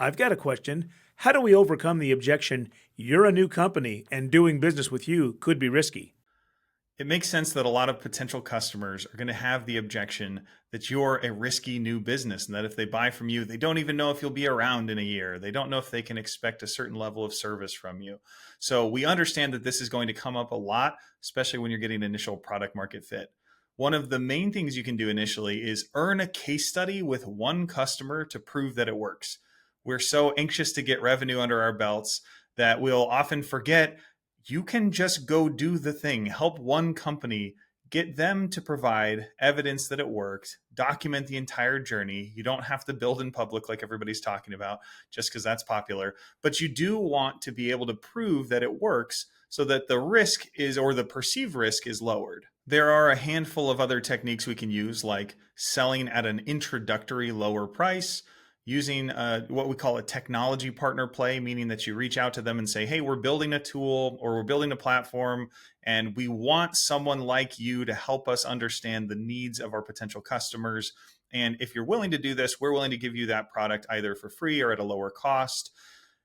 I've got a question. How do we overcome the objection, you're a new company and doing business with you could be risky? It makes sense that a lot of potential customers are going to have the objection that you're a risky new business and that if they buy from you, they don't even know if you'll be around in a year. They don't know if they can expect a certain level of service from you. So we understand that this is going to come up a lot, especially when you're getting initial product market fit. One of the main things you can do initially is earn a case study with one customer to prove that it works. We're so anxious to get revenue under our belts that we'll often forget you can just go do the thing, help one company, get them to provide evidence that it worked, document the entire journey. You don't have to build in public like everybody's talking about just because that's popular, but you do want to be able to prove that it works so that the risk is, or the perceived risk is lowered. There are a handful of other techniques we can use, like selling at an introductory lower price, using what we call a technology partner play, meaning that you reach out to them and say, hey, we're building a tool or we're building a platform, and we want someone like you to help us understand the needs of our potential customers. And if you're willing to do this, we're willing to give you that product either for free or at a lower cost.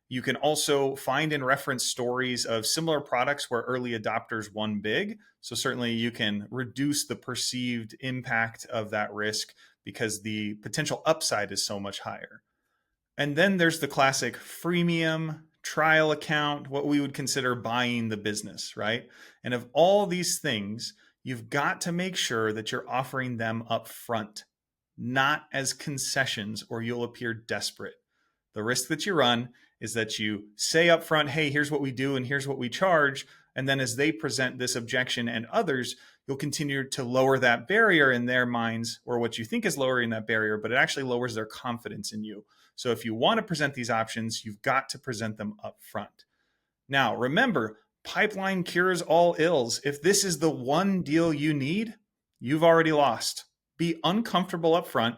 You can also find and reference stories of similar products where early adopters won big. So certainly you can reduce the perceived impact of that risk because the potential upside is so much higher. And then there's the classic freemium trial account, what we would consider buying the business, right? And of all these things, you've got to make sure that you're offering them up front, not as concessions, or you'll appear desperate. The risk that you run is that you say up front, hey, here's what we do and here's what we charge. And then as they present this objection and others, you'll continue to lower that barrier in their minds, or what you think is lowering that barrier, but it actually lowers their confidence in you. So if you want to present these options, you've got to present them up front. Now, remember, pipeline cures all ills. If this is the one deal you need, you've already lost. Be uncomfortable up front,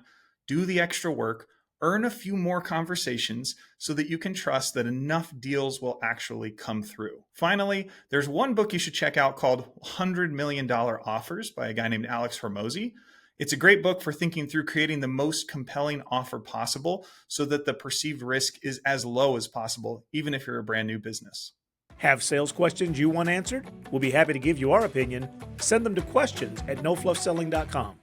do the extra work, earn a few more conversations so that you can trust that enough deals will actually come through. Finally, there's one book you should check out called $100 Million Offers by a guy named Alex Hormozy. It's a great book for thinking through creating the most compelling offer possible so that the perceived risk is as low as possible, even if you're a brand new business. Have sales questions you want answered? We'll be happy to give you our opinion. Send them to questions@nofluffselling.com.